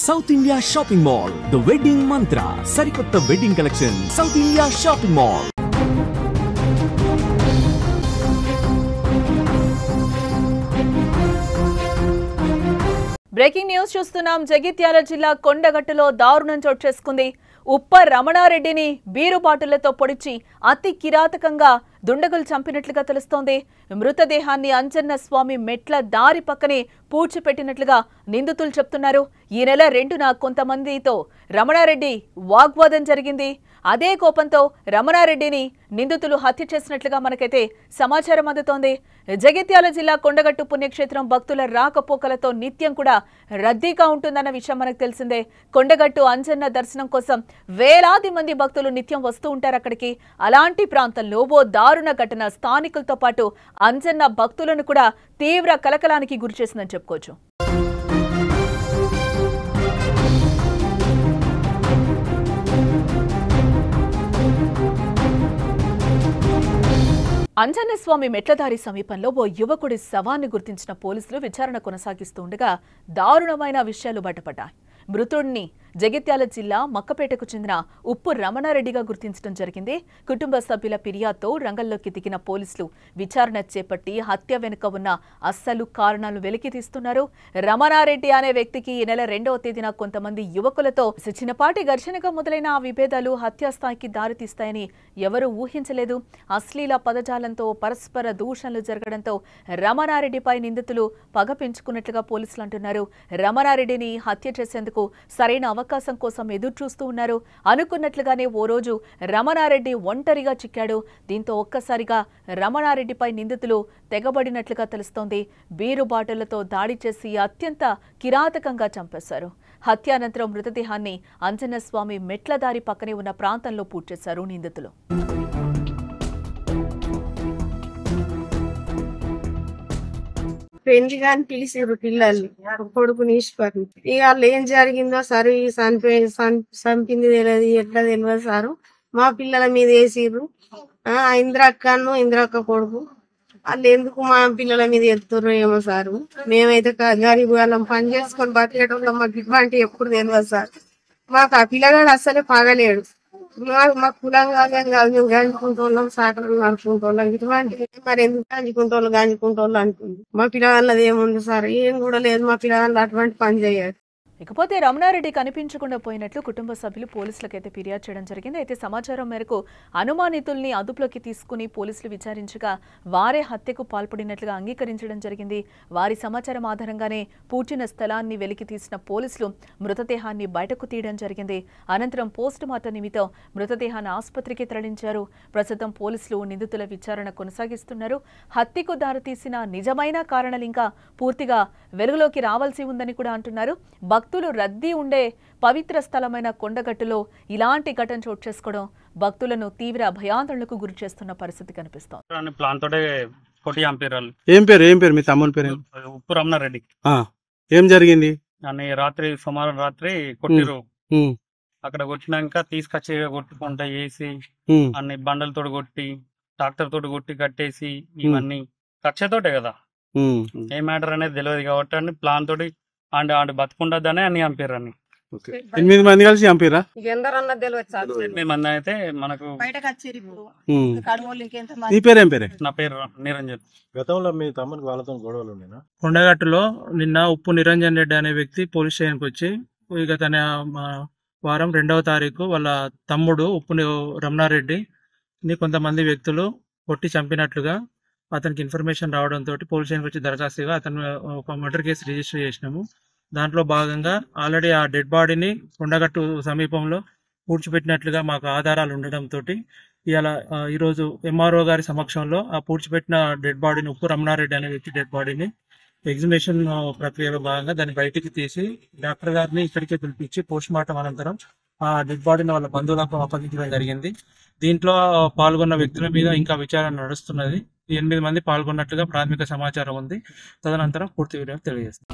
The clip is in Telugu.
South India shopping mall the wedding మంత్ర సరికొత్త wedding collection south India shopping mall. Breaking news చూస్తున్నాం. జగిత్యాల జిల్లా కొండగట్టులో దారుణం చోటు చేసుకుంది. ఉప్ప రమణారెడ్డిని బీరు బాటిళ్లతో పొడిచి అతి కిరాతకంగా దుండగులు చంపినట్లుగా తెలుస్తోంది. మృతదేహాన్ని అంజన్న స్వామి మెట్ల దారి పక్కనే పూడ్చిపెట్టినట్లుగా నిందితులు చెప్తున్నారు. ఈ నెల 2న కొంతమందితో రమణారెడ్డి వాగ్వాదం జరిగింది. అదే కోపంతో రమణారెడ్డిని నిందితులు హత్య చేసినట్లుగా మనకైతే సమాచారం అందుతోంది. జగిత్యాల జిల్లా కొండగట్టు పుణ్యక్షేత్రం భక్తుల రాకపోకలతో నిత్యం కూడా రద్దీగా ఉంటుందన్న విషయం మనకు తెలిసిందే. కొండగట్టు అంజన్న దర్శనం కోసం వేలాది మంది భక్తులు నిత్యం వస్తూ ఉంటారు అక్కడికి. అలాంటి ప్రాంతంలో ఓ దారుణ ఘటన స్థానికులతో పాటు అంజన్న భక్తులను కూడా తీవ్ర కలకలానికి గురిచేసిందని చెప్పుకోవచ్చు. అంజన్నస్వామి మెట్లదారి సమీపంలో ఓ యువకుడి శవాన్ని గుర్తించిన పోలీసులు విచారణ కొనసాగిస్తుండగా దారుణమైన విషయాలు బయటపడ్డాయి. మృతుడిని జగిత్యాల జిల్లా మక్కపేటకు చెందిన ఉప్పు రమణారెడ్డిగా గుర్తించడం జరిగింది. కుటుంబ సభ్యుల ఫిర్యాదుతో రంగంలోకి దిగిన పోలీసులు విచారణ చేపట్టి హత్య వెనుక ఉన్న అస్సలు కారణాలు వెలికితీస్తున్నారు. రమణారెడ్డి అనే వ్యక్తికి ఈ నెల 2వ తేదీన కొంతమంది యువకులతో చిన్నపాటి ఘర్షణగా మొదలైన ఆ విభేదాలు హత్యాస్థాయికి దారితీస్తాయని ఎవరూ ఊహించలేదు. అశ్లీల పదజాలంతో పరస్పర దూషణలు జరగడంతో రమణారెడ్డిపై నిందితులు పగ పెంచుకున్నట్లుగా పోలీసులు అంటున్నారు. రమణారెడ్డిని హత్య చేసేందుకు సరైన అవకాశం కోసం ఎదురు చూస్తూ ఉన్నారు. అనుకున్నట్లుగానే ఓ రోజు రమణారెడ్డి ఒంటరిగా చిక్కాడు. దీంతో ఒక్కసారిగా రమణారెడ్డిపై నిందితులు తెగబడినట్లుగా తెలుస్తోంది. బీరు బాటిళ్లతో దాడి చేసి అత్యంత కిరాతకంగా చంపేశారు. హత్యానంతరం మృతదేహాన్ని అంజన్నస్వామి మెట్లదారి పక్కనే ఉన్న ప్రాంతంలో పూడ్చేశారు నిందితులు. పెళ్లి కానీ పిలిచిరు పిల్లల్ని కొడుకుని ఈశ్వర్ని. ఇక వాళ్ళు ఏం జరిగిందో సరే చంపింది తెలియదు, ఎట్లా తెలియదు సారు. మా పిల్లల మీద వేసిర్రు. ఇంద్రక్కను ఇంద్రక్క కొడుకు వాళ్ళు ఎందుకు మా పిల్లల మీద ఎత్తుర్రు ఏమో సారు. మేమైతే గరీబ్ వాళ్ళం పని చేసుకొని బతికేటోళ్ళం. మాకు ఇటువంటి ఎప్పుడు తెలియదు సార్. మాకు ఆ పిల్లగాడు అస్సలే పగలేడు. మా కులం కాదేం కాదు, మేము గంజుకుంటోళ్ళం, సాకలు నడుచుకుంటోళ్ళం. ఇటువంటి మరి ఎందుకు గంజుకుంటోళ్ళు అంటుంది. మా పిల్లగాళ్ళది ఏముంది సార్, ఏం కూడా లేదు. మా పిల్లగాళ్ళు అటువంటి పని చేయాలి. ఇకపోతే రమణారెడ్డి కనిపించకుండా పోయినట్లు కుటుంబ సభ్యులు పోలీసులకైతే ఫిర్యాదు చేయడం జరిగింది. అయితే సమాచారం మేరకు అనుమానితుల్ని అదుపులోకి తీసుకుని పోలీసులు విచారించగా వారే హత్యకు పాల్పడినట్లుగా అంగీకరించడం జరిగింది. వారి సమాచారం ఆధారంగానే పూడ్చిన స్థలాన్ని వెలికి తీసిన పోలీసులు మృతదేహాన్ని బయటకు తీయడం జరిగింది. అనంతరం పోస్ట్ మార్టం నిమిత్తం మృతదేహాన్ని ఆసుపత్రికి తరలించారు. ప్రస్తుతం పోలీసులు నిందితుల విచారణ కొనసాగిస్తున్నారు. హత్యకు దారితీసిన నిజమైన కారణాలు ఇంకా పూర్తిగా వెలుగులోకి రావాల్సి ఉందని కూడా అంటున్నారు. భక్తులు రద్దీ ఉండే పవిత్ర స్థలమైన కొండగట్టులో ఇలాంటి ఘటన చోటు చేసుకోవడం భక్తులను తీవ్ర భయాందోళనకు గురి చేస్తున్న పరిస్థితి కనిపిస్తోంది. ఏం పేరు మీ తమ్ముని పేరు? ఉప్పు రమణారెడ్డి. ఏం జరిగింది? సోమవారం రాత్రి కొట్టిరు. అక్కడ కొట్టినాక తీసుకొచ్చి కొట్టుకుంటా వేసి అన్ని బండలతో కొట్టి ట్రాక్టర్ తోటి కొట్టి కట్టేసి ఇవన్నీ కక్షతోటే కదా, ఏ మ్యాటర్ అనేది తెలియదు కాబట్టి అని ప్లాన్ తోటి ఆండు బతుకుండదని అని చంపారు. అని 8 మంది కలిసి చంపారా? 8 మంది అయితే మనకు. నీ పేరేం పేరే? నా పేరు నిరంజన్. గతంలో మీ తమ్మునికి వాళ్ళతో గొడవలు ఉండేనా? కొండగట్టులో నిన్న ఉప్పు నిరంజన్ రెడ్డి అనే వ్యక్తి పోలీస్ స్టేషన్కి వచ్చి గత వారం 2వ తారీఖు వాళ్ళ తమ్ముడు ఉప్పు రమణారెడ్డిని కొంతమంది వ్యక్తులు కొట్టి చంపినట్లుగా అతనికి ఇన్ఫర్మేషన్ రావడంతో పోలీస్ స్టేషన్కి వచ్చి దరఖాస్తుగా అతను ఒక మర్డర్ కేసు రిజిస్టర్ చేసినాము. దాంట్లో భాగంగా ఆల్రెడీ ఆ డెడ్ బాడీని కొండగట్టు సమీపంలో పూడ్చిపెట్టినట్లుగా మాకు ఆధారాలు ఉండడంతో ఇలా ఈరోజు ఎంఆర్ఓ గారి సమక్షంలో ఆ పూడ్చిపెట్టిన డెడ్ బాడీని ఉప్పు రమణారెడ్డి అనే వ్యక్తి డెడ్ బాడీని ఎగ్జిబిషన్ ప్రక్రియలో భాగంగా దాన్ని బయటికి తీసి డాక్టర్ గారిని ఇక్కడికే పిలిపించి పోస్ట్ మార్టం అనంతరం ఆ డెడ్ బాడీని వాళ్ళ బంధువులకు అప్పగించడం జరిగింది. దీంట్లో పాల్గొన్న వ్యక్తుల మీద ఇంకా విచారణ నడుస్తున్నది. 8 మంది పాల్గొన్నట్లుగా ప్రాథమిక సమాచారం ఉంది. తదనంతరం పూర్తి వివరాలు తెలియజేస్తాం.